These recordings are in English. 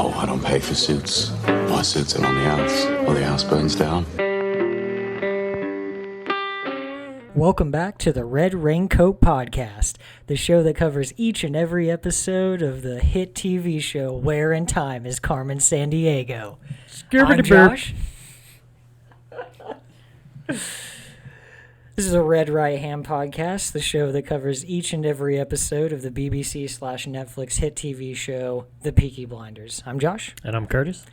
Oh, I don't pay for suits. My suits are on the house, or the house burns down. Welcome back to the Red Raincoat Podcast, the show that covers each and every episode of the hit TV show Where in Time is Carmen Sandiego. I'm Josh. This is a Red Right Hand Podcast, the show that covers each and every episode of the BBC/Netflix hit TV show The Peaky Blinders. I'm Josh. And I'm Curtis.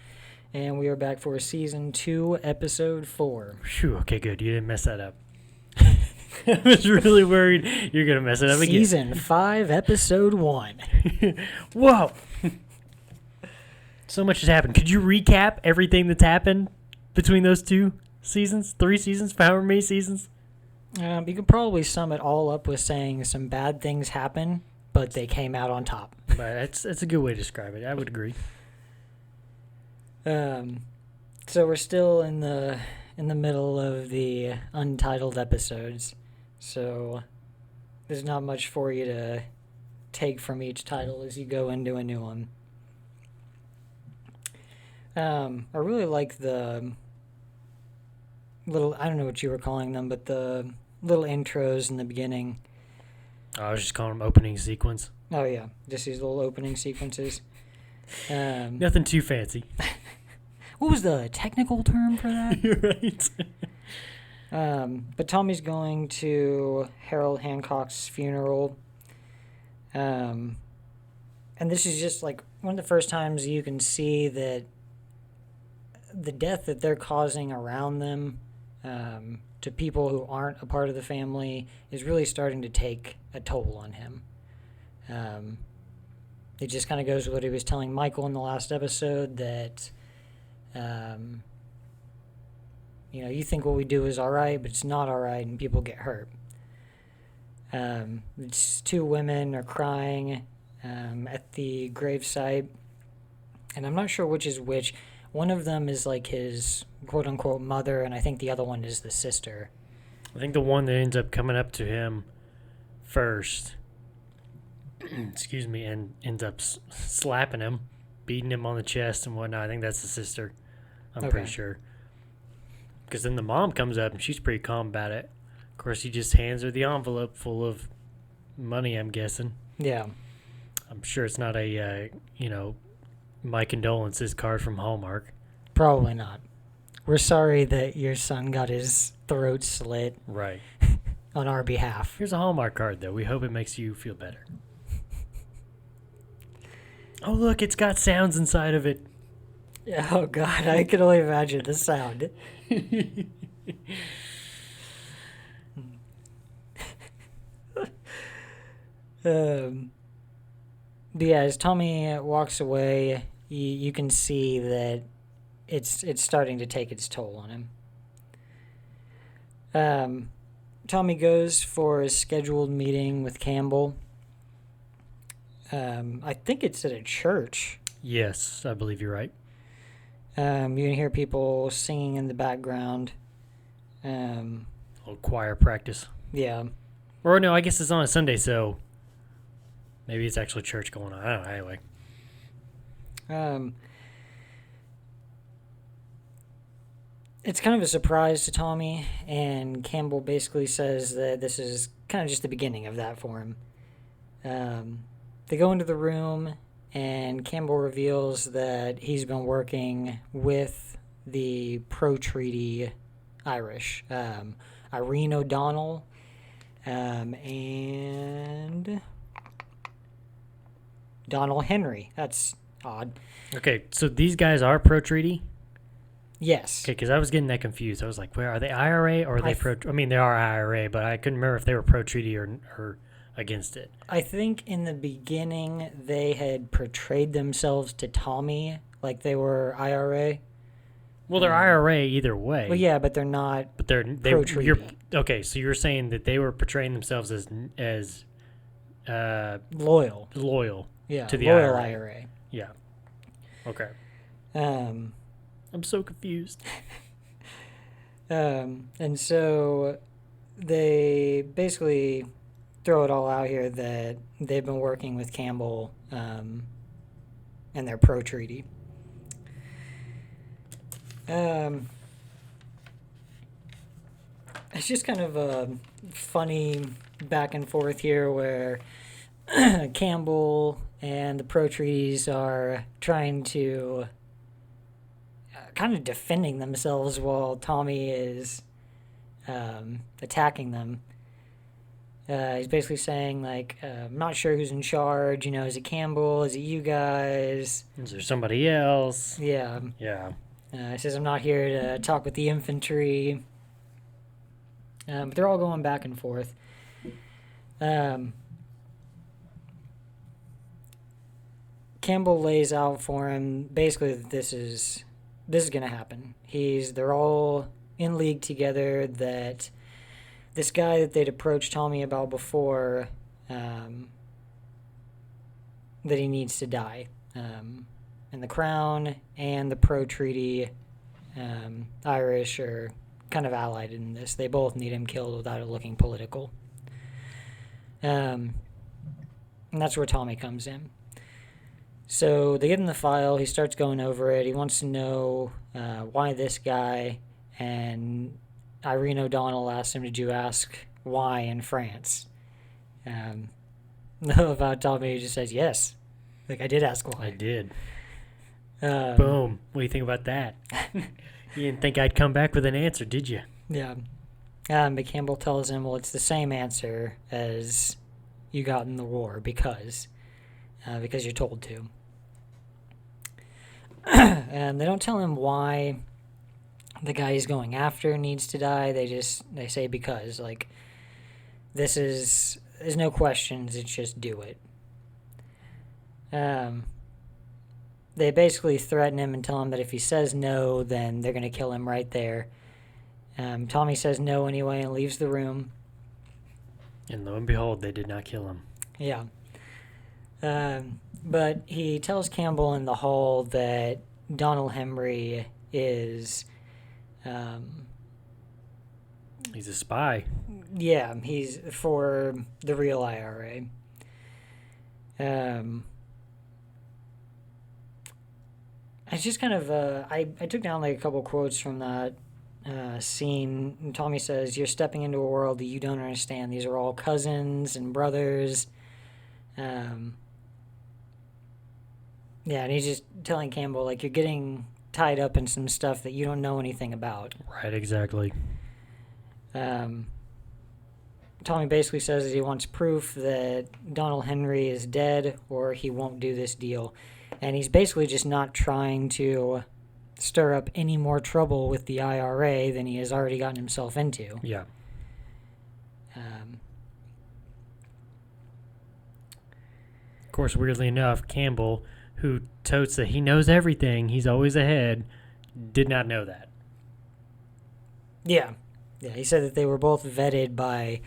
And we are back for Season 2, Episode 4. Phew, okay, good. You didn't mess that up. I was really worried you're going to mess it up again. Season 5, Episode 1. Whoa. So much has happened. Could you recap everything that's happened between those 2 seasons? 3 seasons? However many seasons? You could probably sum it all up with saying some bad things happen, but they came out on top. But that's a good way to describe it. I would agree. So we're still in the middle of the untitled episodes, so there's not much for you to take from each title as you go into a new one. I really like the little, I don't know what you were calling them, but the little intros in the beginning. I was just calling them opening sequence. Oh yeah, just these little opening sequences. Nothing too fancy. What was the technical term for that? You're right. But Tommy's going to Harold Hancock's funeral. And this is just like one of the first times you can see that the death that they're causing around them, to people who aren't a part of the family, is really starting to take a toll on him. It just kind of goes with what he was telling Michael in the last episode, that you think what we do is all right, but it's not all right, and people get hurt. It's 2 women are crying at the gravesite, and I'm not sure which is which. One of them is like his quote-unquote mother, and I think the other one is the sister. I think the one that ends up coming up to him first, excuse me, and ends up slapping him, beating him on the chest and whatnot. I think that's the sister. I'm pretty sure. Because then the mom comes up and she's pretty calm about it. Of course, he just hands her the envelope full of money, I'm guessing. Yeah. I'm sure it's not a, my condolences card from Hallmark. Probably not. We're sorry that your son got his throat slit. Right. On our behalf. Here's a Hallmark card, though. We hope it makes you feel better. Oh, look, it's got sounds inside of it. Oh, God, I can only imagine the sound. But yeah, as Tommy walks away, you can see that it's starting to take its toll on him. Tommy goes for a scheduled meeting with Campbell. I think it's at a church. Yes, I believe you're right. You can hear people singing in the background. A little choir practice. Yeah. Or no, I guess it's on a Sunday, so maybe it's actually church going on. I don't know, anyway. It's kind of a surprise to Tommy, and Campbell basically says that this is kind of just the beginning of that for him. They go into the room, and Campbell reveals that he's been working with the pro-treaty Irish, Irene O'Donnell, and Donald Henry. That's odd. Okay, so these guys are pro-treaty? Yes. Okay, because I was getting that confused. I was like, where are they, IRA or are they pro? I mean, they are IRA, but I couldn't remember if they were pro-treaty or against it. I think in the beginning they had portrayed themselves to Tommy like they were IRA. Well, they're IRA either way. Well, yeah, but they're not. But they're pro-treaty. Okay, so you're saying that they were portraying themselves as loyal. Yeah, to the loyal IRA. Yeah. Okay. I'm so confused. And so they basically throw it all out here that they've been working with Campbell and they're pro-treaty. It's just kind of a funny back and forth here where Campbell and the Pro Trees are trying to kind of defending themselves while Tommy is attacking them. He's basically saying, like, I'm not sure who's in charge. Is it Campbell? Is it you guys? Is there somebody else? Yeah. Yeah. He says, I'm not here to talk with the infantry. But they're all going back and forth. Campbell lays out for him basically that this is going to happen. They're all in league together, that this guy that they'd approached Tommy about before, that he needs to die. And the Crown and the Pro Treaty Irish are kind of allied in this. They both need him killed without it looking political. And that's where Tommy comes in. So they give him the file. He starts going over it. He wants to know why this guy, and Irene O'Donnell asks him, did you ask why in France? About Tommy, he just says, yes. Like, I did ask why. I did. Boom. What do you think about that? You didn't think I'd come back with an answer, did you? Yeah. But Campbell tells him, well, it's the same answer as you got in the war because you're told to. And they don't tell him why the guy he's going after needs to die. They say because. Like, there's no questions, it's just do it. They basically threaten him and tell him that if he says no, then they're going to kill him right there. Tommy says no anyway and leaves the room. And lo and behold, they did not kill him. Yeah. But he tells Campbell in the hall that Donald Henry is... he's a spy. Yeah, he's for the real IRA. It's just kind of... I took down like a couple quotes from that scene. And Tommy says, you're stepping into a world that you don't understand. These are all cousins and brothers. Yeah, and he's just telling Campbell, like, you're getting tied up in some stuff that you don't know anything about. Right, exactly. Tommy basically says that he wants proof that Donald Henry is dead or he won't do this deal. And he's basically just not trying to stir up any more trouble with the IRA than he has already gotten himself into. Yeah. Of course, weirdly enough, Campbell, who totes that he knows everything, he's always ahead, did not know that. Yeah. Yeah, he said that they were both vetted by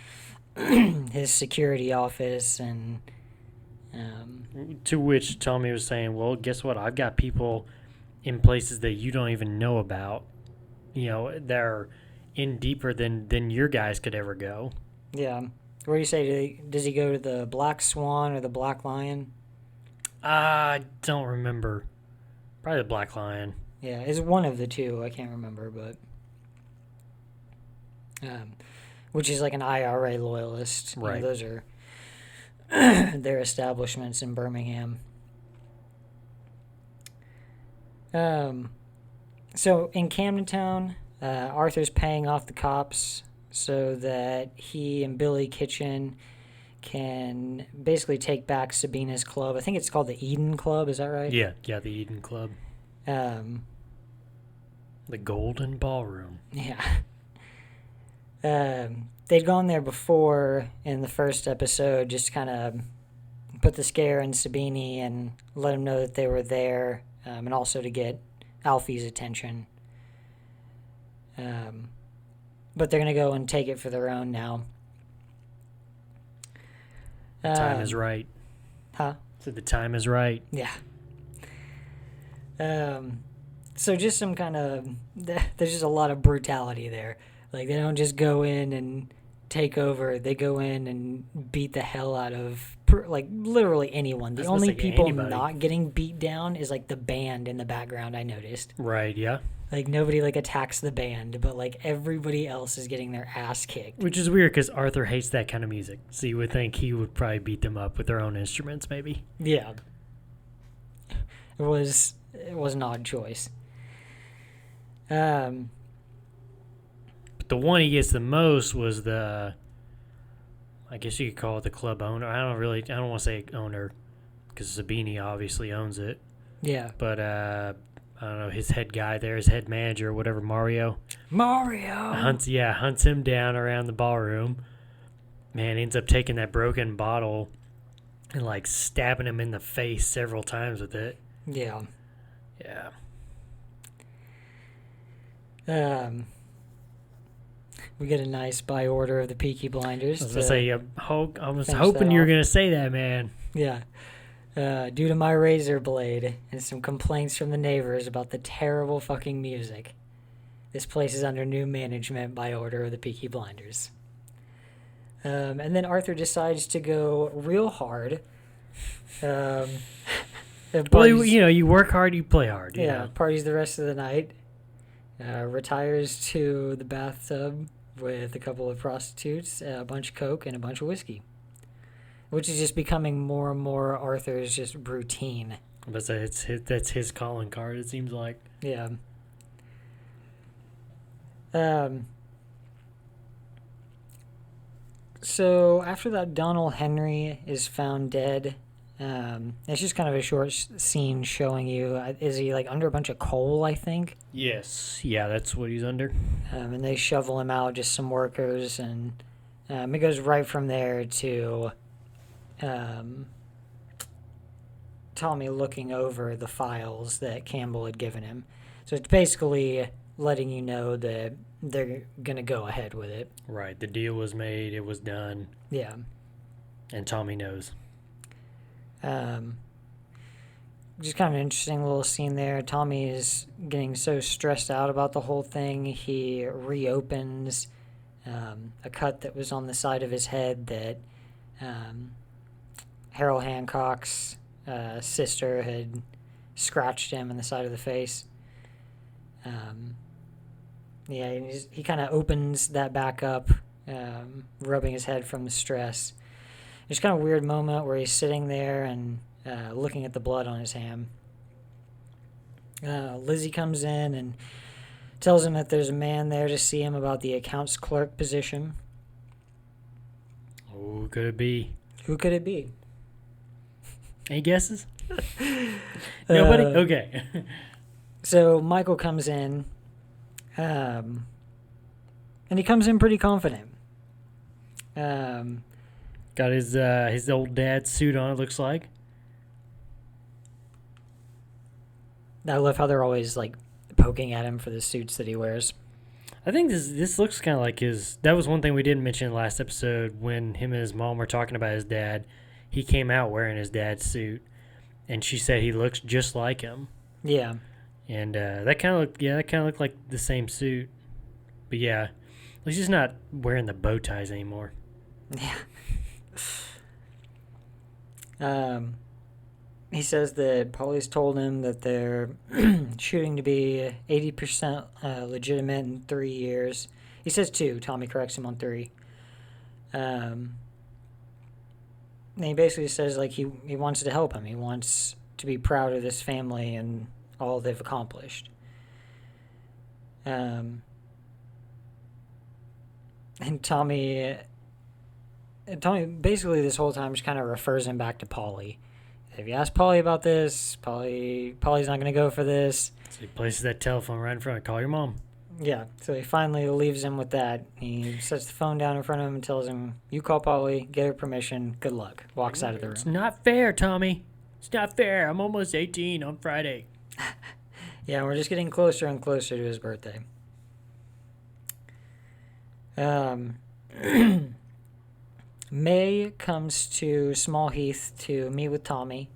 his security office, and... To which Tommy was saying, well, guess what? I've got people in places that you don't even know about. They're in deeper than your guys could ever go. Yeah. Where do you say, does he go to the Black Swan or the Black Lion? I don't remember. Probably the Black Lion. Yeah, it's one of the two. I can't remember, but... which is like an IRA loyalist. Right. Those are their establishments in Birmingham. So in Camden Town, Arthur's paying off the cops so that he and Billy Kitchen can basically take back Sabina's club. I think it's called the Eden Club, is that right? Yeah, the Eden Club. The Golden Ballroom. Yeah. They'd gone there before in the first episode, just kind of put the scare in Sabini and let him know that they were there, and also to get Alfie's attention. But they're going to go and take it for their own now. The time is right. Huh? So the time is right. Yeah. So just some kind of... There's just a lot of brutality there. Like, they don't just go in and take over. They go in and beat the hell out of, literally anyone. The only people not getting beat down is, like, the band in the background, I noticed. Right, yeah. Like, nobody, like, attacks the band, but, like, everybody else is getting their ass kicked. Which is weird because Arthur hates that kind of music. So you would think he would probably beat them up with their own instruments, maybe. Yeah. It was an odd choice. But the one he gets the most was I guess you could call it the club owner. I don't want to say owner because Sabini obviously owns it. Yeah. But, I don't know, his head guy there, his head manager, whatever, Mario. Hunts him down around the ballroom. Man, ends up taking that broken bottle and, like, stabbing him in the face several times with it. Yeah. Yeah. We get a nice by order of the Peaky Blinders. I was going to say, I was finish hoping that you were off. going to say that, man. Yeah. Due to my razor blade and some complaints from the neighbors about the terrible fucking music, this place is under new management by order of the Peaky Blinders. And then Arthur decides to go real hard. Well, parties- you work hard, you play hard. You yeah, know? parties the rest of the night. Retires to the bathtub with a couple of prostitutes, a bunch of coke, and a bunch of whiskey. Which is just becoming more and more Arthur's just routine. But that's his calling card, it seems like. Yeah. So after that, Donald Henry is found dead. It's just kind of a short scene showing you, is he like under a bunch of coal, I think? Yes. Yeah, that's what he's under. And they shovel him out, just some workers, and it goes right from there to Tommy looking over the files that Campbell had given him. So it's basically letting you know that they're going to go ahead with it. Right. The deal was made. It was done. Yeah. And Tommy knows. Just kind of an interesting little scene there. Tommy is getting so stressed out about the whole thing. He reopens a cut that was on the side of his head that Harold Hancock's sister had scratched him in the side of the face. He kind of opens that back up, rubbing his head from the stress. There's kind of a weird moment where he's sitting there and looking at the blood on his hand. Lizzie comes in and tells him that there's a man there to see him about the accounts clerk position. Oh, who could it be? Who could it be? Any guesses? Nobody? Okay. So Michael comes in, and he comes in pretty confident. Got his old dad's suit on, it looks like. I love how they're always like poking at him for the suits that he wears. I think this looks kind of like his... That was one thing we didn't mention in the last episode when him and his mom were talking about his dad. He came out wearing his dad's suit, and she said he looks just like him. Yeah. And that kind of looked like the same suit. But yeah, at least he's not wearing the bow ties anymore. Yeah. He says that Polly's told him that they're shooting to be 80% legitimate in 3 years. He says 2. Tommy corrects him on 3. And he basically says like he wants to help him. He wants to be proud of this family and all they've accomplished. And Tommy basically this whole time just kind of refers him back to Polly. If you ask Polly about this, Polly's not going to go for this. So he places that telephone right in front. Call your mom. Yeah, so he finally leaves him with that. He sets the phone down in front of him and tells him, you call Polly, get her permission, good luck. Walks out of the room. It's not fair, Tommy. It's not fair. I'm almost 18 on Friday. Yeah, we're just getting closer and closer to his birthday. May comes to Small Heath to meet with Tommy.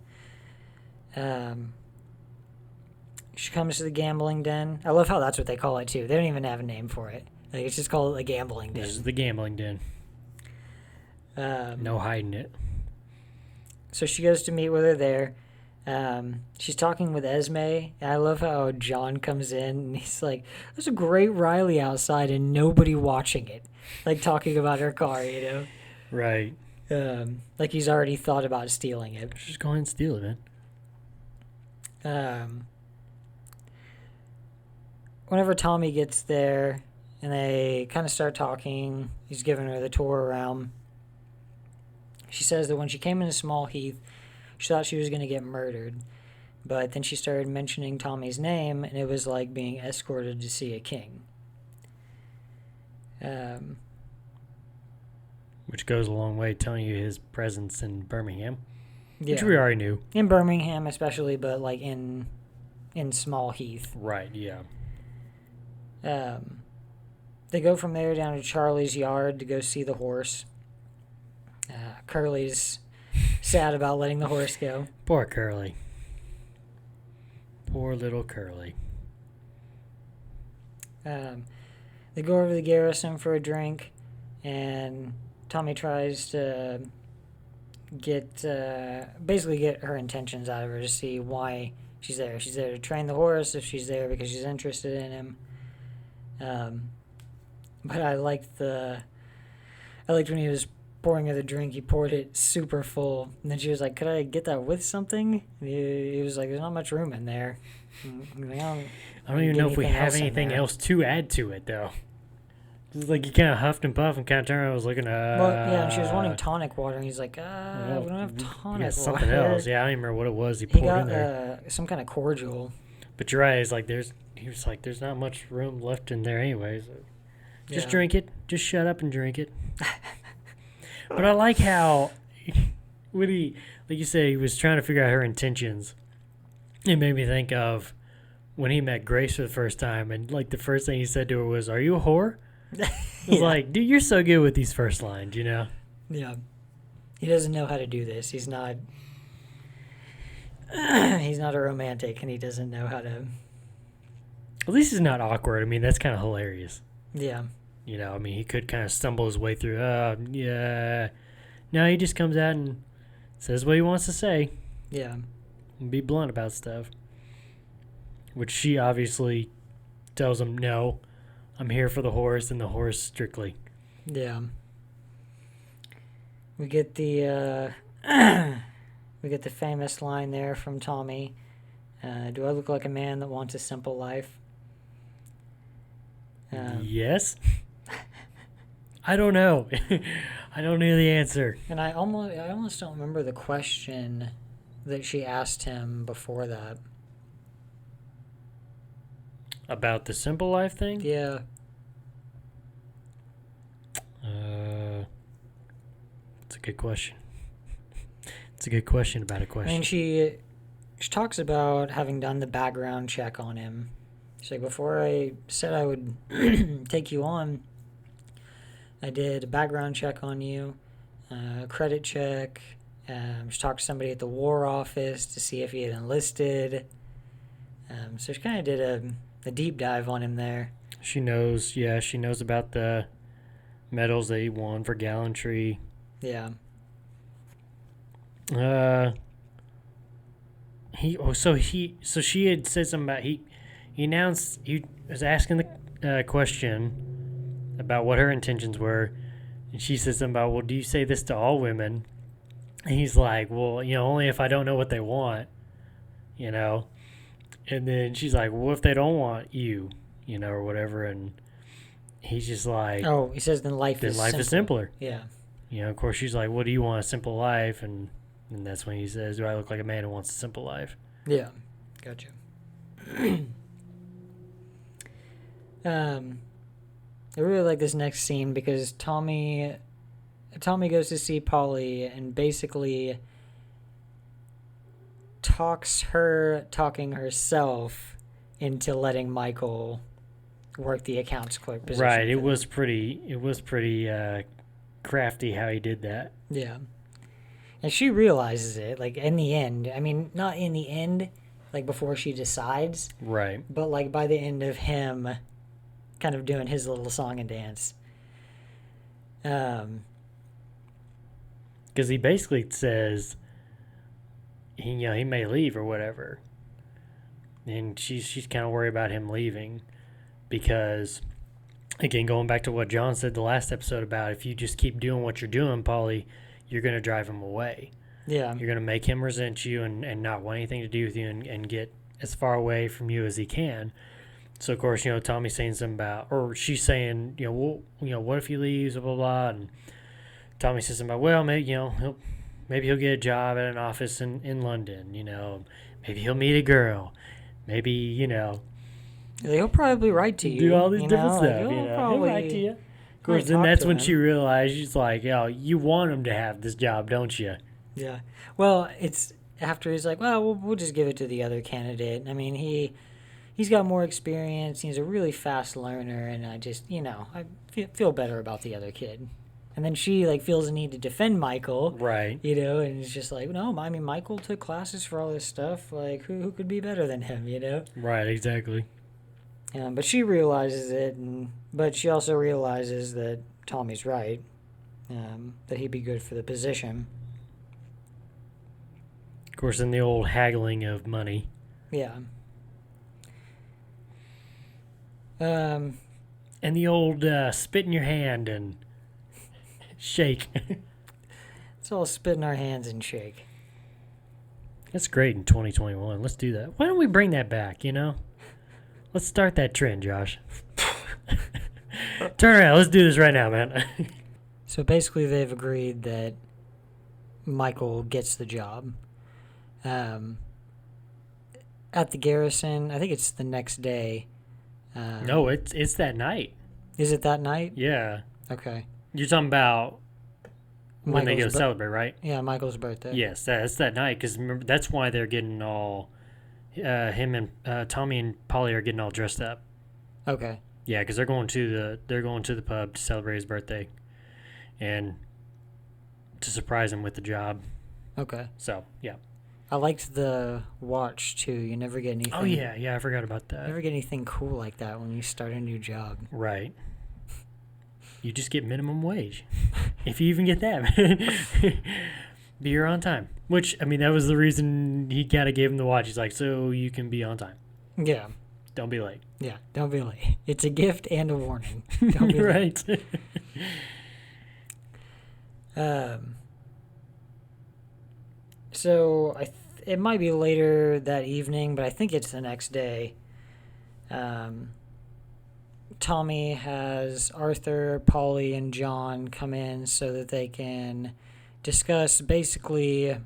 She comes to the gambling den. I love how that's what they call it, too. They don't even have a name for it. Like, it's just called a gambling den. This is the gambling den. No hiding it. So she goes to meet with her there. She's talking with Esme, and I love how John comes in and he's like, "There's a great Riley outside and nobody watching it," like talking about her car, Right. like he's already thought about stealing it. Just go ahead and steal it, man. Whenever Tommy gets there and they kind of start talking, he's giving her the tour around. She says that when she came into Small Heath, she thought she was going to get murdered. But then she started mentioning Tommy's name, and it was like being escorted to see a king. Which goes a long way telling you his presence in Birmingham. Yeah. Which we already knew. In Birmingham especially, but like in Small Heath. Right, yeah. They go from there down to Charlie's yard to go see the horse. Curly's sad about letting the horse go. Poor Curly. Poor little Curly. They go over to the garrison for a drink, and Tommy tries to basically get her intentions out of her to see why she's there. She's there to train the horse, if she's there because she's interested in him. But I liked when he was pouring her the drink, he poured it super full, and then she was like, "Could I get that with something?" And he was like, "There's not much room in there." Like, I don't even know if we have anything else to add to it, though. It's like you kind of huffed and puffed and kind of turned around and was looking at... Well, yeah, and she was wanting tonic water, and he's like, we don't have tonic water. Something else. Yeah, I don't even remember what it was he poured in there. Some kind of cordial. But you're right, it's like he was like, there's not much room left in there anyways. Just drink it. Just shut up and drink it. But I like how, like you said, he was trying to figure out her intentions. It made me think of when he met Grace for the first time, and like the first thing he said to her was, "Are you a whore?" I was like, dude, you're so good with these first lines, Yeah. He doesn't know how to do this. He's not a romantic, and he doesn't know how to... At least he's not awkward. I mean, that's kind of hilarious. Yeah. I mean, he could kind of stumble his way through. Yeah. No, he just comes out and says what he wants to say. Yeah. And be blunt about stuff. Which she obviously tells him, no, I'm here for the horse and the horse strictly. Yeah. We get the famous line there from Tommy. Do I look like a man that wants a simple life? Yes. I don't know. I don't know the answer. And I almost don't remember the question that she asked him before that. About the simple life thing? Yeah. It's a good question. It's a good question about a question. I mean, she talks about having done the background check on him. She's like, before I said I would take you on, I did a background check on you, credit check. She talked to somebody at the War Office to see if he had enlisted. So she kind of did a deep dive on him there. She knows about the medals that he won for gallantry. Yeah. So she had said something about he announced he was asking the question about what her intentions were, and she said something about, well, do you say this to all women? And he's like, well, only if I don't know what they want, And then she's like, well, if they don't want you, or whatever, and he's just like, oh, he says then life is simpler. Yeah. Of course, she's like, what do you want, a simple life? And that's when he says, do I look like a man who wants a simple life? Yeah. Gotcha. I really like this next scene because Tommy goes to see Polly and basically talking herself into letting Michael work the accounts clerk position. Right. It was pretty crafty how he did that. Yeah. And she realizes it, like, in the end. I mean, not in the end, like, before she decides. Right. But, like, by the end of him kind of doing his little song and dance. Because he basically says, he may leave or whatever. And she's kind of worried about him leaving because, again, going back to what John said the last episode about if you just keep doing what you're doing, Polly, you're going to drive him away. Yeah. You're going to make him resent you and not want anything to do with you and get as far away from you as he can. So, of course, Tommy's saying something about, or she's saying, what if he leaves, blah, blah, blah. And Tommy says something about, well, maybe he'll get a job at an office in London, maybe he'll meet a girl. Maybe, He'll probably write to you. do all this different stuff, He'll He'll write to you. Of course, then that's when she realized, she's like, you want him to have this job, don't you? Yeah. Well, it's after he's like, well, we'll just give it to the other candidate. I mean, he's got more experience. He's a really fast learner, and I just, I feel better about the other kid. And then she feels the need to defend Michael, right? And it's just like, no, I mean, Michael took classes for all this stuff. Like, who could be better than him? Right, exactly. But she realizes it, but she also realizes that Tommy's right, that he'd be good for the position. Of course, in the old haggling of money. Yeah. And the old spit in your hand and shake. It's all spit in our hands and shake. That's great in 2021. Let's do that. Why don't we bring that back, Let's start that trend, Josh. Turn around. Let's do this right now, man. So basically they've agreed that Michael gets the job. At the garrison, I think it's the next day. No, it's that night. Is it that night? Yeah. Okay. You're talking about when they go Michael's celebrate, right? Yeah, Michael's birthday. Yes, that's that night, because that's why they're getting all, him and Tommy and Polly are getting all dressed up. Okay. Yeah, because they're going to the pub to celebrate his birthday, and to surprise him with the job. Okay. So yeah. I liked the watch too. You never get anything. Oh yeah, I forgot about that. You never get anything cool like that when you start a new job. Right. You just get minimum wage, if you even get that. Be here on time. Which, I mean, that was the reason he kind of gave him the watch. He's like, so you can be on time. Yeah. Don't be late. Yeah, don't be late. It's a gift and a warning. Don't be right. late. So it might be later that evening, but I think it's the next day. Tommy has Arthur, Polly, and John come in so that they can discuss basically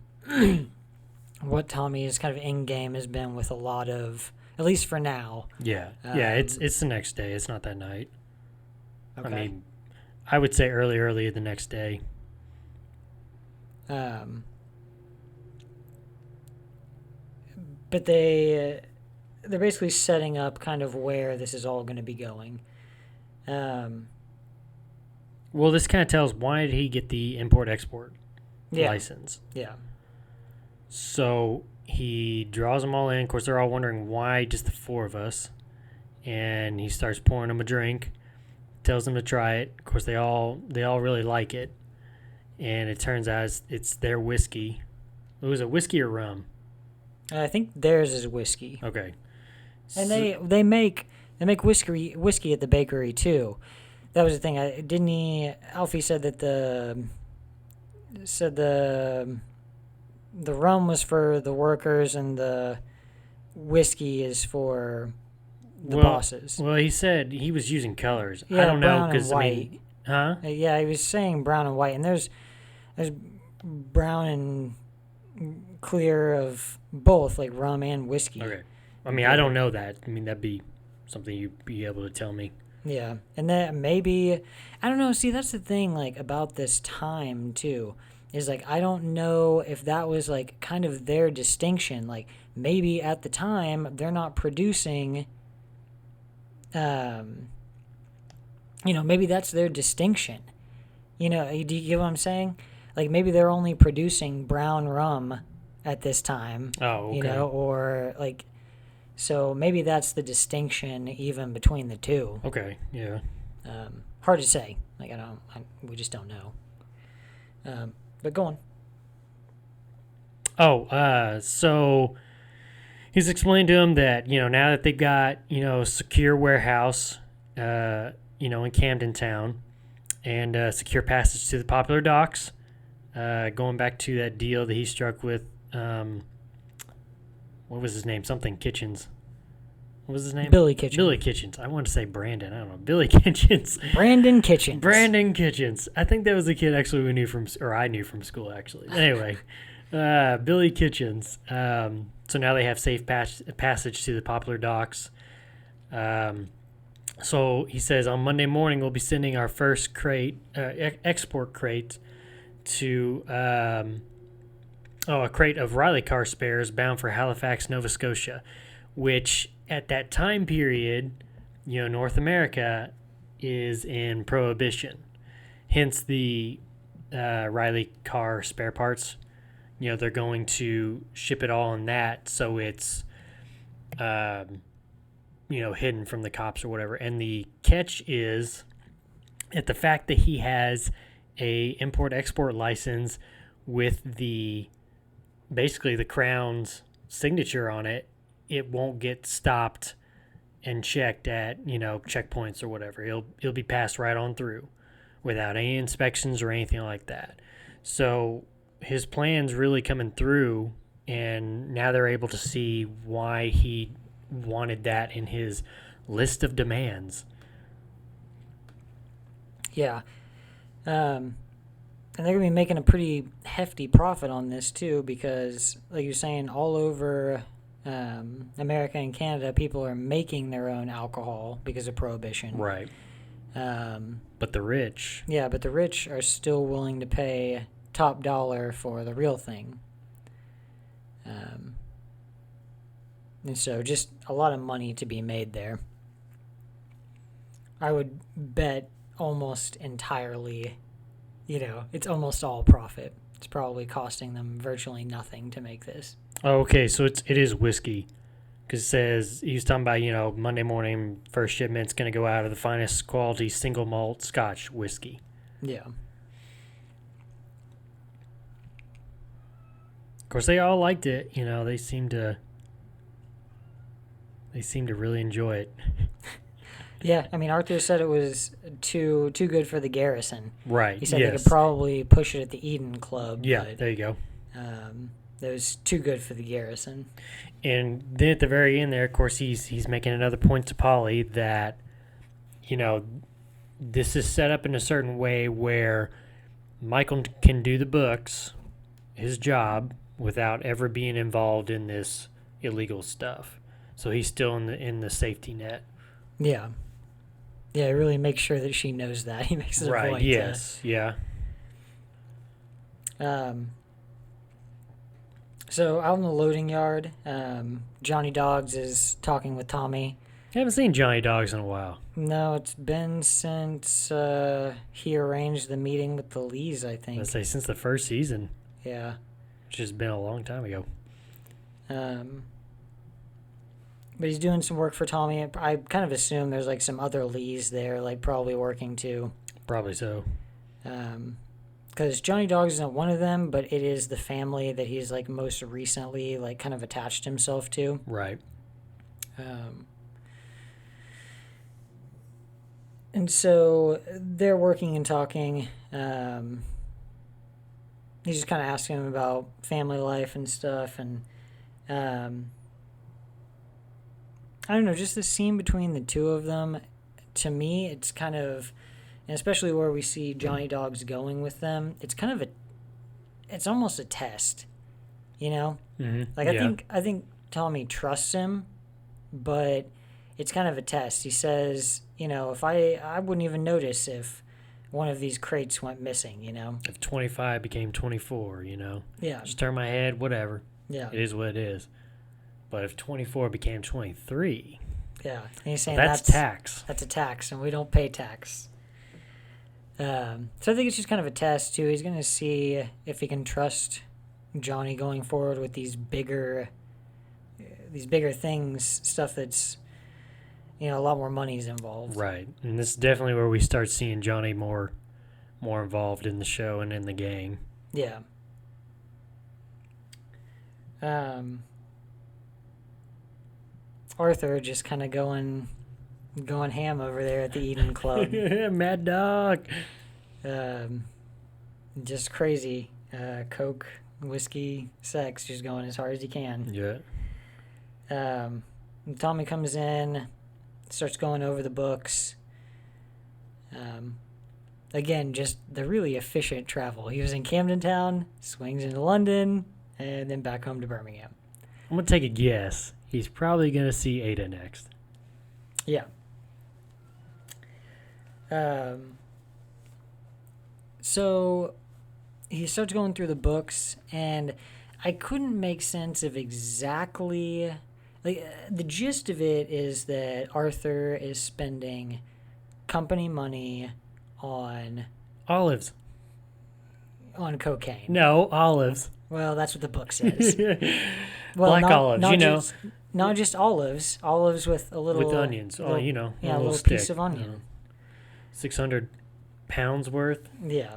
what Tommy's kind of end game has been with a lot of, at least for now. Yeah. It's the next day. It's not that night. Okay. I mean, I would say early the next day. But they're basically setting up kind of where this is all going to be going. Well, this kind of tells why did he get the import-export license. Yeah. So he draws them all in. Of course, they're all wondering why just the four of us. And he starts pouring them a drink, tells them to try it. Of course, they all really like it. And it turns out it's their whiskey. It was a whiskey or rum? I think theirs is whiskey. Okay. And they make whiskey at the bakery too. That was the thing. Alfie said that the rum was for the workers and the whiskey is for the bosses. Well, he said he was using colors. Yeah, I don't know brown because and I mean, huh? Yeah, he was saying brown and white, and there's brown and clear of both, like rum and whiskey. Okay. I mean, I don't know that. I mean, that'd be something you'd be able to tell me. Yeah, and that maybe, I don't know. See, that's the thing, like about this time too, is like I don't know if that was like kind of their distinction. Like maybe at the time they're not producing. Maybe that's their distinction. Do you get what I'm saying? Like maybe they're only producing brown rum at this time. Oh, okay. Or like. So maybe that's the distinction even between the two. Okay, yeah. Hard to say. Like we just don't know. But go on. So he's explained to him that, now that they've got, a secure warehouse, in Camden Town and secure passage to the popular docks, going back to that deal that he struck with, what was his name? Something Kitchens. What was his name? Billy Kitchens. Billy Kitchens. I wanted to say Brandon. I don't know. Billy Kitchens. Brandon Kitchens. Brandon Kitchens. I think that was the kid actually I knew from school actually. Anyway, Billy Kitchens. So now they have safe passage to the popular docks. So he says on Monday morning we'll be sending our first export crate to a crate of Riley car spares bound for Halifax, Nova Scotia, which at that time period, North America is in prohibition. Hence the Riley car spare parts. They're going to ship it all in that, so it's hidden from the cops or whatever. And the catch is at the fact that he has a import-export license with basically the Crown's signature on it. It won't get stopped and checked at, checkpoints or whatever. It'll be passed right on through without any inspections or anything like that. So his plan's really coming through, and now they're able to see why he wanted that in his list of demands. Yeah. And they're going to be making a pretty hefty profit on this, too, because, like you're saying, all over America and Canada, people are making their own alcohol because of prohibition. Right. But the rich... Yeah, but the rich are still willing to pay top dollar for the real thing. And so just a lot of money to be made there. I would bet almost entirely, it's almost all profit. It's probably costing them virtually nothing to make this. Oh, okay, so it is whiskey. Because it says, he was talking about, Monday morning, first shipment's going to go out of the finest quality single malt Scotch whiskey. Yeah. Of course, they all liked it. They seemed to really enjoy it. Yeah, I mean, Arthur said it was too good for the Garrison. Right. He said yes. they could probably push it at the Eden Club. Yeah, but, there you go. It was too good for the Garrison. And then at the very end there, of course, he's making another point to Polly that, this is set up in a certain way where Michael can do the books, his job, without ever being involved in this illegal stuff. So he's still in the safety net. Yeah. Yeah, really make sure that she knows that. He makes it a point. Right, yes, yeah. So out in the loading yard, Johnny Dogs is talking with Tommy. I haven't seen Johnny Dogs in a while. No, it's been since he arranged the meeting with the Lees, I think. Let's say since the first season. Yeah. Which has been a long time ago. But he's doing some work for Tommy. I kind of assume there's like some other Lees there, like probably working too. Probably so. Because Johnny Dogs isn't one of them, but it is the family that he's like most recently like kind of attached himself to. Right. And so they're working and talking. He's just kind of asking him about family life and stuff, and I don't know, just the scene between the two of them, to me, it's kind of, and especially where we see Johnny Dogs going with them, it's kind of it's almost a test, Mm-hmm. Like, I think Tommy trusts him, but it's kind of a test. He says, if I wouldn't even notice if one of these crates went missing, If 25 became 24, Yeah. Just turn my head, whatever. Yeah. It is what it is. But if 24 became 23, yeah. And he's saying that's tax. That's a tax, and we don't pay tax. So I think it's just kind of a test, too. He's going to see if he can trust Johnny going forward with these bigger things, stuff that's, a lot more money's involved. Right. And this is definitely where we start seeing Johnny more involved in the show and in the gang. Yeah. Arthur just kind of going ham over there at the Eden Club. Mad dog. Just crazy. Coke, whiskey, sex, just going as hard as he can. Yeah. Tommy comes in, starts going over the books. Again, just the really efficient travel. He was in Camden Town, swings into London, and then back home to Birmingham. I'm going to take a guess. He's probably going to see Ada next. Yeah. So he starts going through the books, and I couldn't make sense of exactly... the gist of it is that Arthur is spending company money on Olives. cocaine. No, olives. Well, that's what the book says. Black olives, Not just olives. Olives with a little... With onions. Little, a little stick. piece of onion. 600 pounds worth. Yeah.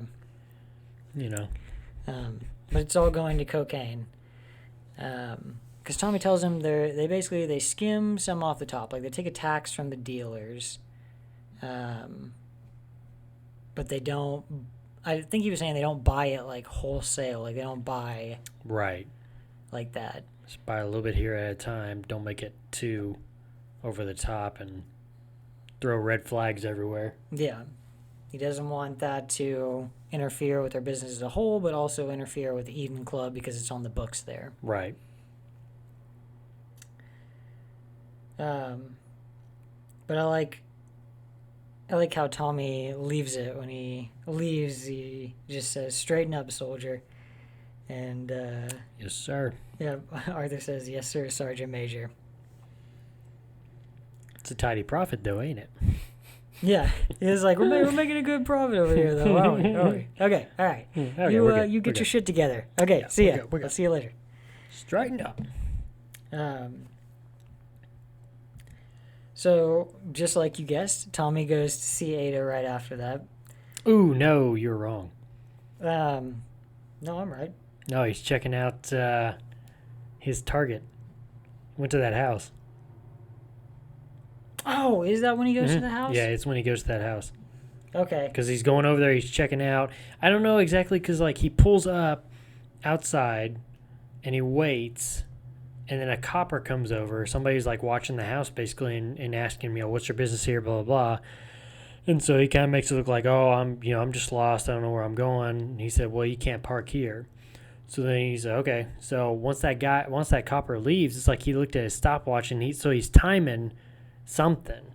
But it's all going to cocaine. Because Tommy tells him they skim some off the top. Like, they take a tax from the dealers. But they don't... I think he was saying they don't buy it, like, wholesale. Like, they don't buy... Right. Like that. Just buy a little bit here at a time. Don't make it too over the top and throw red flags everywhere. Yeah. He doesn't want that to interfere with their business as a whole, but also interfere with the Eden Club because it's on the books there. Right. But I like how Tommy leaves it. When he leaves, he just says, "Straighten up, soldier." And yes, sir. Yeah, Arthur says, "Yes, sir, Sergeant Major." It's a tidy profit, though, ain't it? Yeah, he's like, we're making a good profit over here, though, aren't we? Okay, all right. Okay, you get your shit together. Okay, see ya. I'll see you later. Straighten up. So, just like you guessed, Tommy goes to see Ada right after that. Ooh, no, you're wrong. No, I'm right. No, he's checking out his target. Went to that house. Oh, is that when he goes to the house? Yeah, it's when he goes to that house. Okay. Because he's going over there, he's checking out. I don't know exactly, because like he pulls up outside and he waits, and then a copper comes over. Somebody's like watching the house basically and asking me, what's your business here, blah, blah, blah. And so he kind of makes it look like, I'm just lost. I don't know where I'm going. And he said, well, you can't park here. So then he said, okay. So once that copper leaves, it's like he looked at his stopwatch and he's timing something.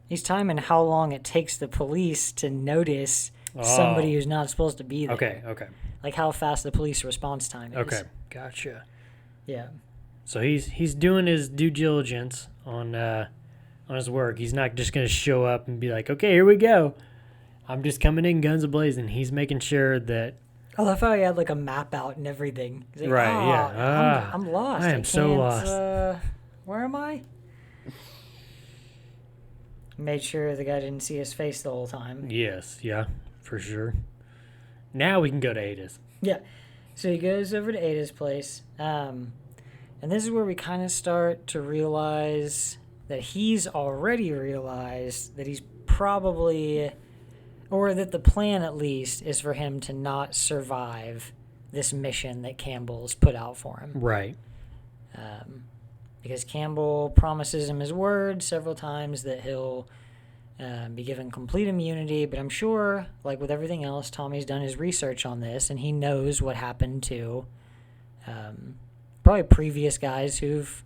He's timing how long it takes the police to notice somebody who's not supposed to be there. Okay. Like how fast the police response time is. Okay, gotcha. Yeah. So he's doing his due diligence on his work. He's not just going to show up and be like, okay, here we go. I'm just coming in guns a-blazing. He's making sure that... I love how he had like a map out and everything. He's like, right, yeah. I'm lost. I am so lost. Where am I? Made sure the guy didn't see his face the whole time. Yes, yeah, for sure. Now we can go to Ada's. Yeah. So he goes over to Ada's place. And this is where we kind of start to realize that he's already realized that he's probably, or that the plan at least, is for him to not survive this mission that Campbell's put out for him. Right. Because Campbell promises him his word several times that he'll be given complete immunity, but I'm sure, like with everything else, Tommy's done his research on this, and he knows what happened to probably previous guys who've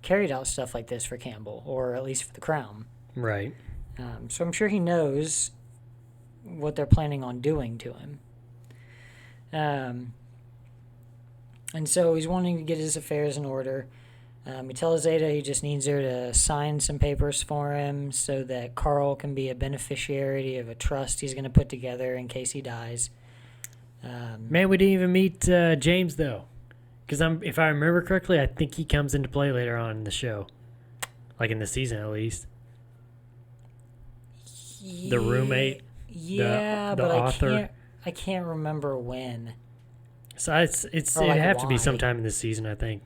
carried out stuff like this for Campbell, or at least for the Crown. Right. So I'm sure he knows what they're planning on doing to him. And so he's wanting to get his affairs in order. He tells Ada he just needs her to sign some papers for him so that Carl can be a beneficiary of a trust he's going to put together in case he dies. Man, we didn't even meet James, though. Because if I remember correctly, I think he comes into play later on in the show. Like in the season, at least. The roommate. Yeah, the but author. I can't remember when. So it'd Or, like, have to be why? sometime in this season, I think.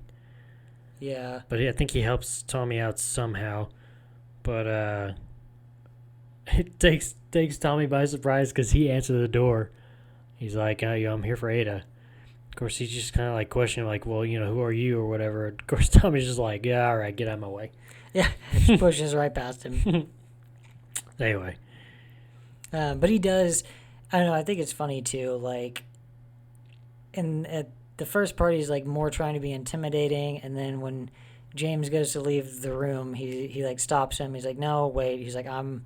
Yeah. But I think he helps Tommy out somehow. But it takes Tommy by surprise because he answered the door. He's like, I'm here for Ada. Of course, he's just kind of like questioning, like, well, who are you or whatever. Of course, Tommy's just like, yeah, all right, get out of my way. Yeah. Just pushes right past him. Anyway. But he does. I don't know. I think it's funny too. Like, at the first part, he's like more trying to be intimidating, and then when James goes to leave the room, he like stops him. He's like, "No, wait." He's like, "I'm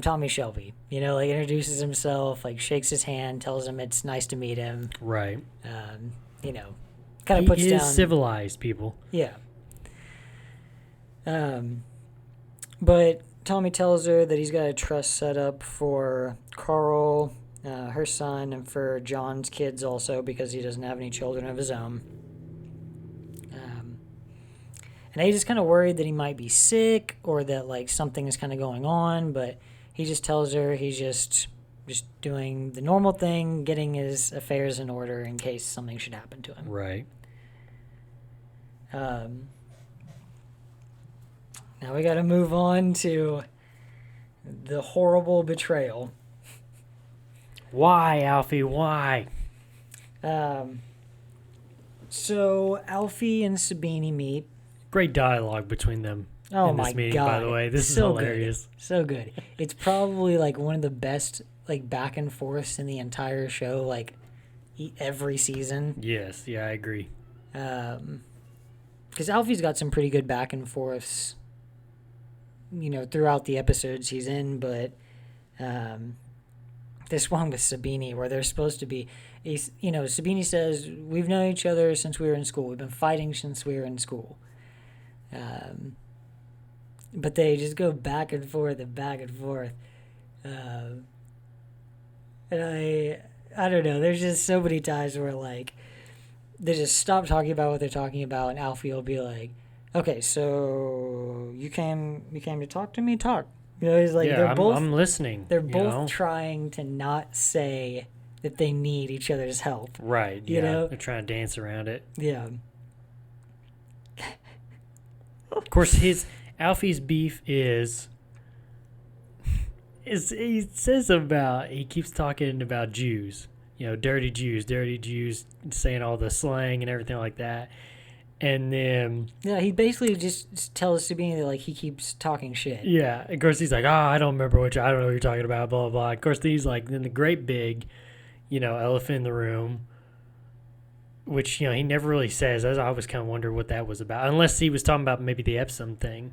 Tommy Shelby." Like introduces himself, like shakes his hand, tells him it's nice to meet him. Right. Kind of puts he is down civilized, people. Yeah. But Tommy tells her that he's got a trust set up for Carl, her son, and for John's kids also because he doesn't have any children of his own. And Ada's kind of worried that he might be sick or that like something is kind of going on, but he just tells her he's just doing the normal thing, getting his affairs in order in case something should happen to him. Right. Now we got to move on to the horrible betrayal. Why, Alfie? Why? So Alfie and Sabini meet. Great dialogue between them Oh in this my meeting, God. by the way. This is So hilarious. Good. So good. It's probably like one of the best like back and forths in the entire show, like every season. Yes, yeah, I agree. Because Alfie's got some pretty good back and forths, throughout the episodes he's in, but this one with Sabini where they're supposed to be, Sabini says, we've known each other since we were in school. We've been fighting since we were in school. But they just go back and forth and back and forth. And I don't know. There's just so many times where, like, they just stop talking about what they're talking about, and Alfie will be like, okay, so you came to talk to me? Talk. He's like, yeah, I'm listening. They're both trying to not say that they need each other's help. Right, yeah. They're trying to dance around it. Yeah. Of course, Alfie's beef is he keeps talking about Jews, dirty Jews, saying all the slang and everything like that. And then he basically just tells Sabine that like he keeps talking shit. Yeah, of course he's like, I don't remember I don't know what you're talking about, blah blah blah. Of course he's like, then the great big, elephant in the room, which he never really says. I always kind of wonder what that was about, unless he was talking about maybe the Epsom thing,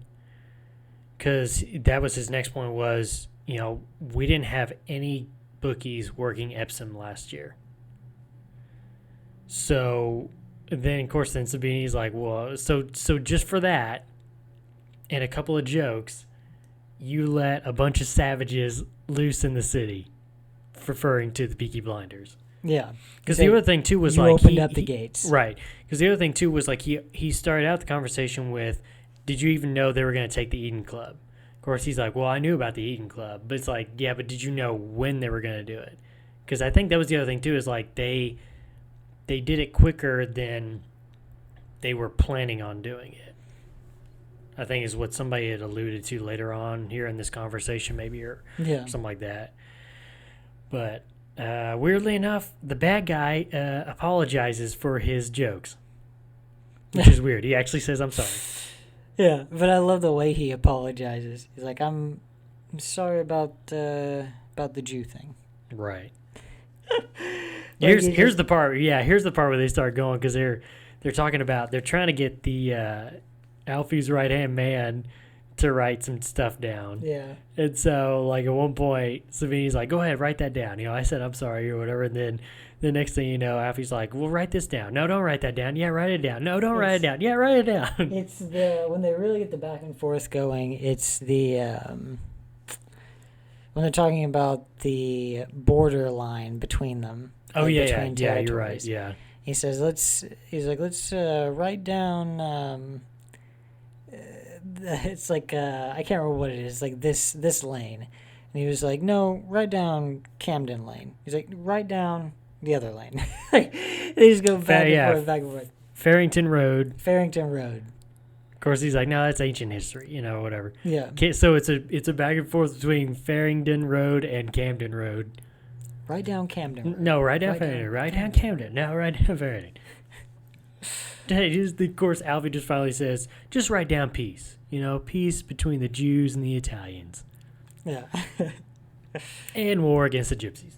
because that was his next point was, we didn't have any bookies working Epsom last year. So then, of course, Sabini's like, well, so just for that and a couple of jokes, you let a bunch of savages loose in the city, referring to the Peaky Blinders. Yeah. Because the other thing, too, was you like... opened up the gates. Right. Because the other thing, too, was like he started out the conversation with, did you even know they were going to take the Eden Club? Of course, he's like, well, I knew about the Eden Club. But it's like, yeah, but did you know when they were going to do it? Because I think that was the other thing, too, is like they did it quicker than they were planning on doing it. I think is what somebody had alluded to later on here in this conversation, maybe, or something like that. But weirdly enough, the bad guy apologizes for his jokes, which is weird. He actually says, I'm sorry. Yeah, but I love the way he apologizes. He's like, I'm sorry about the Jew thing. Right. Here's the part. Yeah, here's the part where they start going, because they're talking about, they're trying to get the Alfie's right hand man to write some stuff down. Yeah. And so, like, at one point, Savini's like, go ahead, write that down. I said I'm sorry or whatever. And then the next thing you know, Alfie's like, well, write this down. No, don't write that down. Yeah, write it down. No, don't write it down. Yeah, write it down. It's when they really get the back and forth going, it's the when they're talking about the borderline between them. Oh, yeah, you're right. Yeah. He says, let's write down, it's like, I can't remember what it is, like this lane. And he was like, no, write down Camden Lane. He's like, write down the other lane. They just go back and forth, back and forth. Farrington Road. Farrington Road. Of course, he's like, no, that's ancient history, whatever. Yeah. Okay, so it's a back and forth between Farrington Road and Camden Road. Right down Camden Road. No, right down Farrington. Right down Camden. No, right down Farrington. Of course, Alfie just finally says, just write down peace. Peace between the Jews and the Italians. Yeah. And war against the gypsies.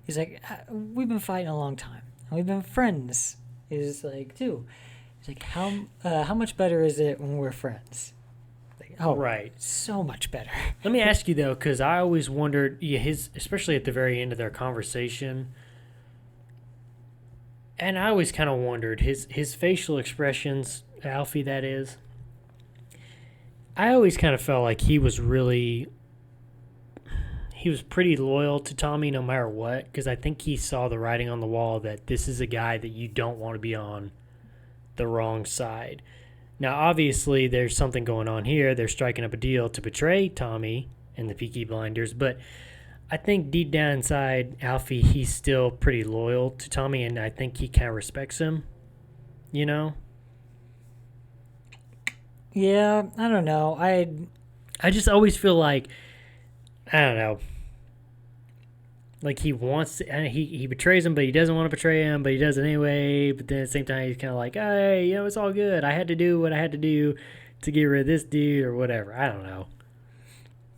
He's like, we've been fighting a long time. We've been friends. He's like, too. He's like, how much better is it when we're friends? Like, oh, right. So much better. Let me ask you, though, because I always wondered, especially at the very end of their conversation, and I always kind of wondered, his facial expressions, Alfie that is, I always kind of felt like he was pretty loyal to Tommy no matter what, because I think he saw the writing on the wall that this is a guy that you don't want to be on the wrong side. Now, obviously, there's something going on here. They're striking up a deal to betray Tommy and the Peaky Blinders, but I think deep down inside, Alfie, he's still pretty loyal to Tommy, and I think he kind of respects him, Yeah, I don't know. I just always feel like, I don't know, like he wants to, and he betrays him, but he doesn't want to betray him, but he does it anyway. But then at the same time, he's kind of like, hey, it's all good. I had to do what I had to do to get rid of this dude or whatever. I don't know.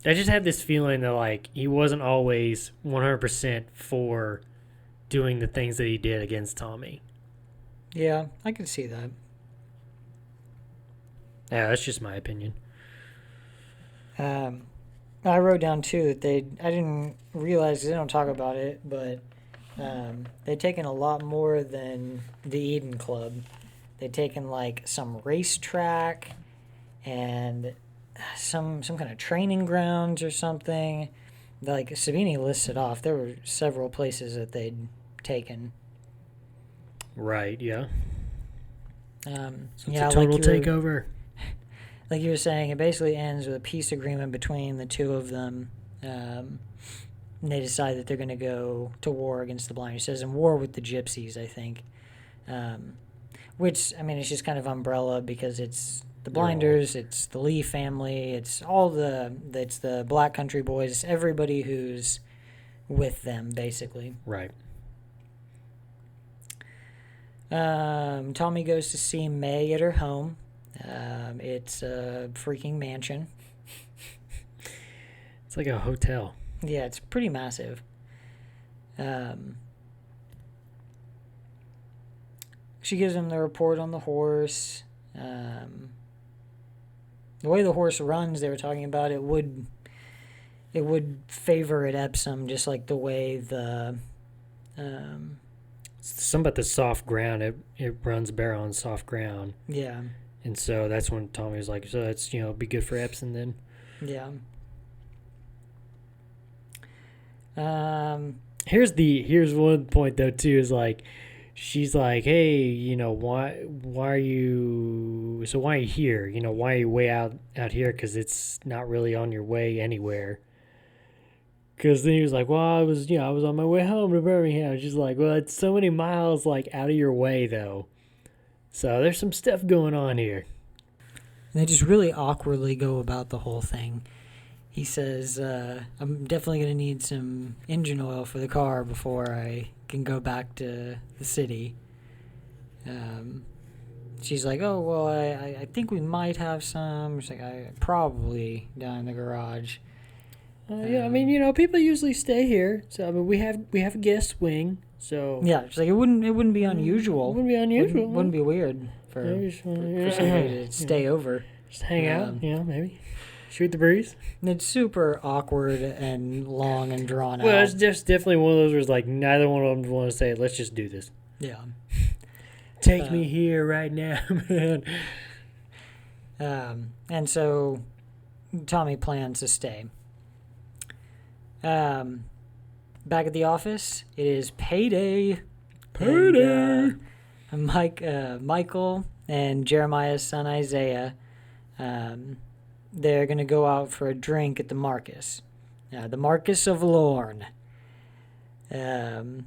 I just had this feeling that, like, he wasn't always 100% for doing the things that he did against Tommy. Yeah, I can see that. Yeah, that's just my opinion. I wrote down, too, that I didn't realize, they don't talk about it, but they'd taken a lot more than the Eden Club. They'd taken, like, some racetrack and some kind of training grounds or something. Like, Savini listed off. There were several places that they'd taken. Right, yeah. So it's a total takeover. Like you were saying, it basically ends with a peace agreement between the two of them. And they decide that they're going to go to war against the Blinders. It says in war with the Gypsies, I think. Which, I mean, it's just kind of umbrella because it's the Blinders, it's the Lee family, it's the Black Country Boys, everybody who's with them, basically. Right. Tommy goes to see May at her home. It's a freaking mansion. It's like a hotel. Yeah, it's pretty massive. She gives him the report on the horse. The way the horse runs, they were talking about, it would favor at Epsom, just like the way the something about the soft ground. It runs better on soft ground. Yeah. And so that's when Tommy was like, so that's, be good for Epsom then. Yeah. Here's one point though too, is like, she's like, hey, why are you here? Why are you way out here? Because it's not really on your way anywhere. Because then he was like, well, I was on my way home to Birmingham. She's like, well, it's so many miles like out of your way though. So there's some stuff going on here. They just really awkwardly go about the whole thing. He says, I'm definitely going to need some engine oil for the car before I can go back to the city. She's like, oh, well, I think we might have some. She's like, I probably down in the garage. Yeah, I mean, people usually stay here. So, I mean, we have a guest wing. So yeah, she's like, it wouldn't be unusual. It wouldn't be unusual. Wouldn't be weird for somebody to stay over. Just hang out, maybe. Shoot the breeze. It's super awkward and long and drawn out. Well, it's just definitely one of those where it's like neither one of them want to say, let's just do this. Yeah. Take me here right now, man. And so Tommy plans to stay. Back at the office, it is payday. Payday! And, Michael and Jeremiah's son Isaiah, they're going to go out for a drink at the Marcus. The Marcus of Lorne. And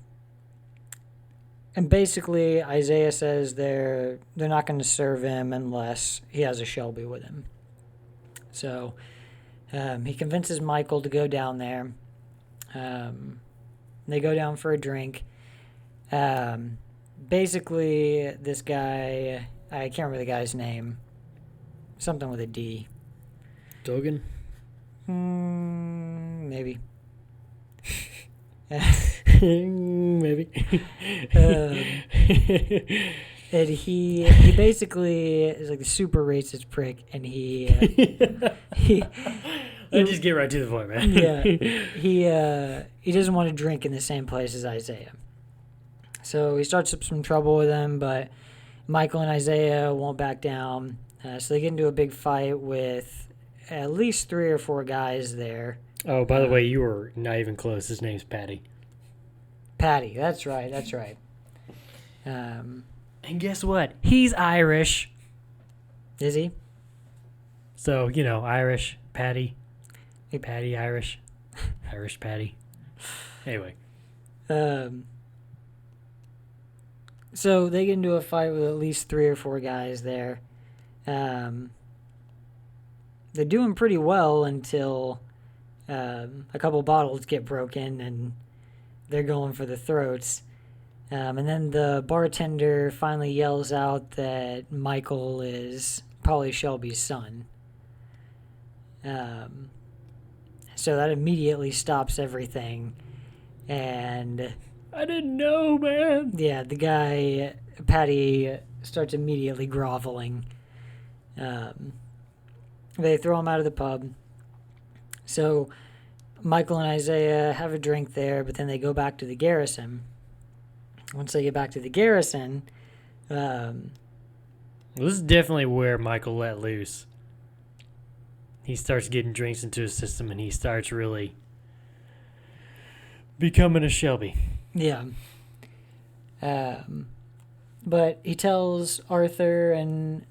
basically, Isaiah says they're not going to serve him unless he has a Shelby with him. So he convinces Michael to go down there. They go down for a drink. Basically, this guy, I can't remember the guy's name. Something with a D. Dogan? Maybe. Maybe. And he basically is like a super racist prick, and he Let's just get right to the point, man. he doesn't want to drink in the same place as Isaiah. So he starts up some trouble with him, but Michael and Isaiah won't back down. So they get into a big fight with at least 3 or 4 guys there. Oh, by the way, you were not even close. His name's Patty. Patty, that's right. And guess what? He's Irish. Is he? So, Irish, Patty. Hey, Patty, Irish. Irish Patty. Anyway. So they get into a fight with at least 3 or 4 guys there. They're doing pretty well until a couple bottles get broken and they're going for the throats. And then the bartender finally yells out that Michael is Polly Shelby's son. So that immediately stops everything. And I didn't know, man. yeah, the guy, Patty, starts immediately groveling. They throw him out of the pub. So Michael and Isaiah have a drink there, but then they go back to the garrison. Once they get back to the garrison, This is definitely where Michael let loose. He starts getting drinks into his system, and he starts really becoming a Shelby. yeah. But he tells Arthur and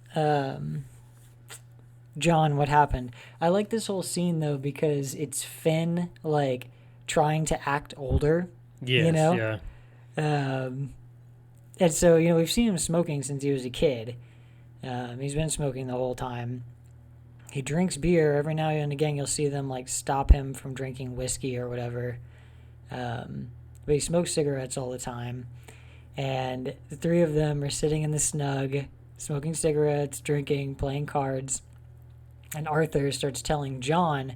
John what happened. I like this whole scene, though, because it's Finn, like, trying to act older. Yes, you know? yeah. And so, we've seen him smoking since he was a kid. He's been smoking the whole time. He drinks beer. Every now and again, you'll see them, like, stop him from drinking whiskey or whatever. But he smokes cigarettes all the time. And the 3 of them are sitting in the snug, smoking cigarettes, drinking, playing cards. And Arthur starts telling John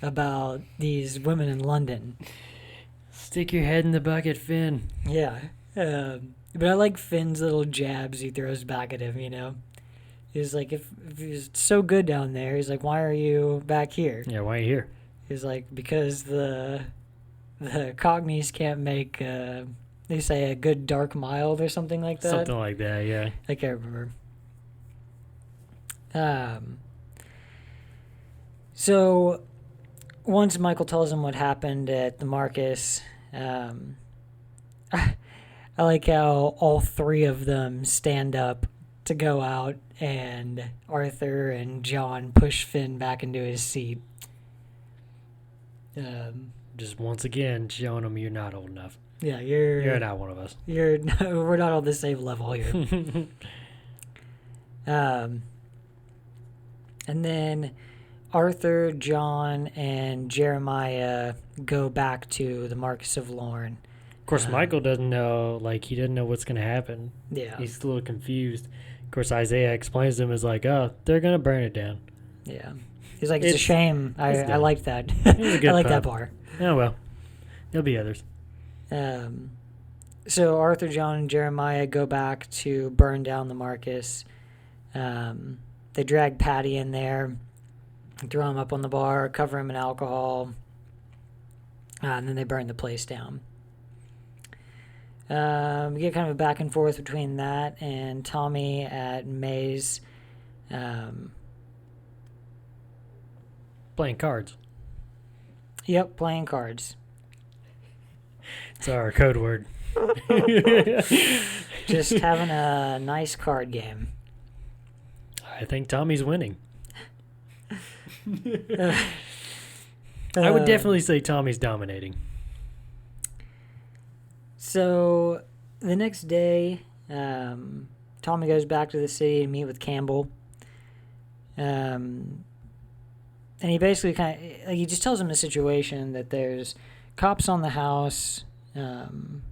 about these women in London. Stick your head in the bucket, Finn. Yeah. But I like Finn's little jabs he throws back at him, He's like, if he's so good down there, he's like, why are you back here? Yeah, why are you here? He's like, because the Cockneys can't make, they say, a good dark mild or something like that. Something like that, yeah. I can't remember. So once Michael tells him what happened at the Marcus, I like how all 3 of them stand up to go out, and Arthur and John push Finn back into his seat. Just once again showing them you're not old enough. Yeah, You're not one of us. we're not on the same level here. And then Arthur, John, and Jeremiah go back to the Marquis of Lorne. Of course, Michael doesn't know, he doesn't know what's going to happen. Yeah. He's a little confused. Of course, Isaiah explains to him as they're going to burn it down. Yeah. He's like, it's a shame. I like that. It was a good I like pub. that bar. Oh, well. There'll be others. So Arthur, John, and Jeremiah go back to burn down the Marcus. They drag Patty in there, throw him up on the bar, cover him in alcohol, and then they burn the place down. We get kind of a back and forth between that and Tommy at May's. Playing cards. Yep, playing cards. It's our code word. Just having a nice card game. I think Tommy's winning. I would definitely say Tommy's dominating. So the next day, Tommy goes back to the city to meet with Campbell. And he basically he just tells him the situation, that there's cops on the house, kind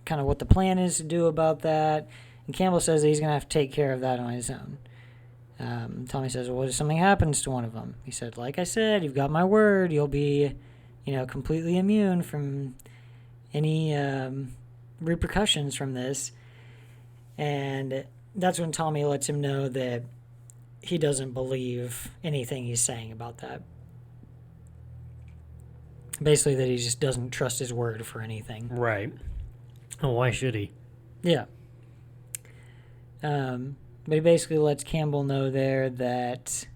of what the plan is to do about that. And Campbell says that he's going to have to take care of that on his own. Tommy says, well, what if something happens to one of them? He said, like I said, you've got my word. You'll be, completely immune from any repercussions from this. And that's when Tommy lets him know that he doesn't believe anything he's saying about that. Basically, that he just doesn't trust his word for anything. Right. Oh, why should he? Yeah. But he basically lets Campbell know there that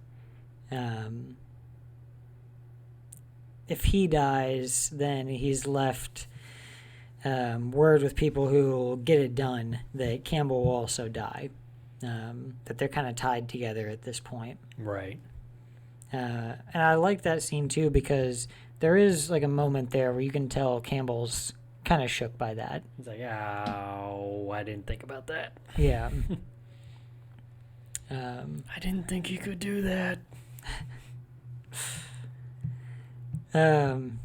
if he dies, then he's left word with people who will get it done that Campbell will also die. That they're kind of tied together at this point. Right. And I like that scene too, because there is like a moment there where you can tell Campbell's kind of shook by that. He's like, "Ow, I didn't think about that." Yeah. I didn't think you could do that. And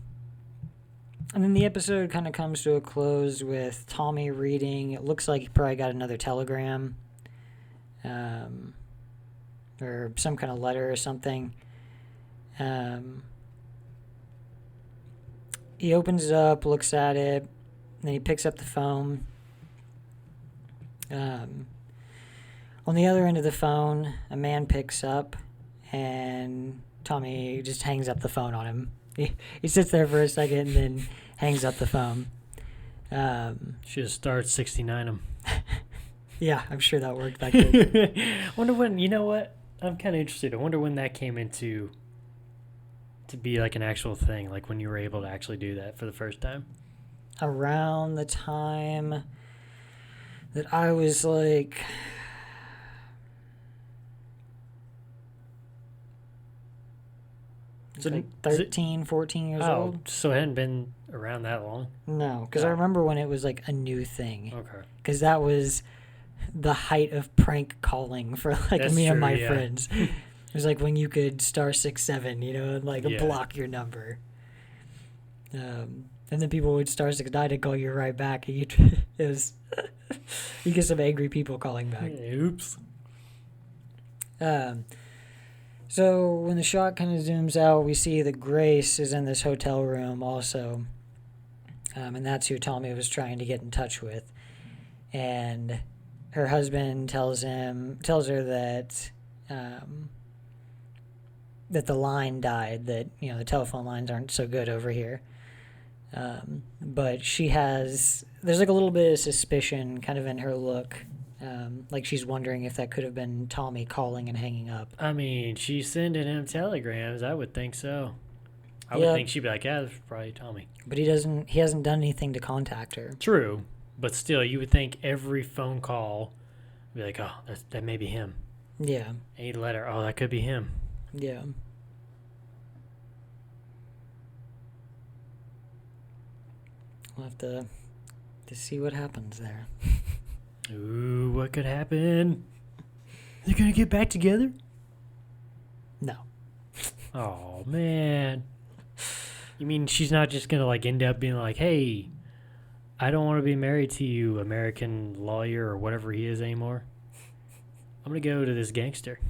then the episode kind of comes to a close with Tommy reading. It looks like he probably got another telegram, or some kind of letter or something. He opens it up, looks at it, and then he picks up the phone. On the other end of the phone, a man picks up, and Tommy just hangs up the phone on him. He sits there for a second and then hangs up the phone. Should have started 69 him. Yeah, I'm sure that worked that good. Wonder when, you know what? I'm kind of interested. I wonder when that came into to be like an actual thing, like when you were able to actually do that for the first time. Around the time that I was like... So like 13, 14 years old. So it hadn't been around that long? No, because I remember when it was like a new thing. Okay. Because that was the height of prank calling for like That's me and true, my yeah. friends. It was like when you could star 67, and like Yeah. block your number. And then people would star 69 and call you right back. And it was you get some angry people calling back. Oops. So when the shot kind of zooms out, we see that Grace is in this hotel room also. And that's who Tommy was trying to get in touch with. And her husband tells her that that the line died, that the telephone lines aren't so good over here. But there's like a little bit of suspicion kind of in her look. Like she's wondering if that could have been Tommy calling and hanging up. I mean, she's sending him telegrams. I would think so. I would Yeah. think she'd be like, yeah, that's probably Tommy. But he hasn't done anything to contact her. True. But still, you would think every phone call would be like, oh, that may be him. Yeah. Any letter, oh, that could be him. Yeah. We'll have to see what happens there. Ooh, what could happen? They're going to get back together? No. Oh, man. You mean she's not just going to like end up being like, hey, I don't want to be married to you, American lawyer or whatever he is anymore. I'm going to go to this gangster.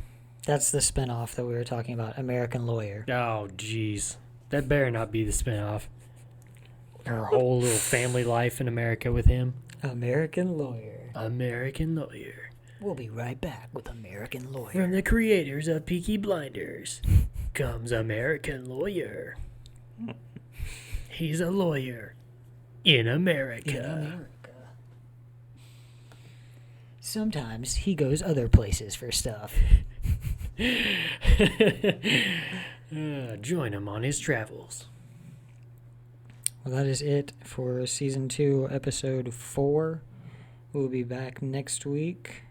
That's the spinoff that we were talking about, American Lawyer. Oh, jeez. That better not be the spinoff. Her whole little family life in America with him. American Lawyer. American Lawyer. We'll be right back with American Lawyer. From the creators of Peaky Blinders comes American Lawyer. He's a lawyer in America. Sometimes he goes other places for stuff. Join him on his travels. Well, that is it for Season 2, Episode 4. We'll be back next week.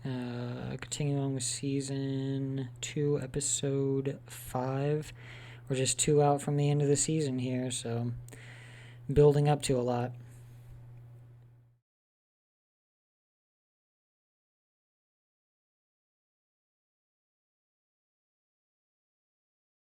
Continuing on with Season 2, Episode 5. We're just 2 out from the end of the season here, so building up to a lot.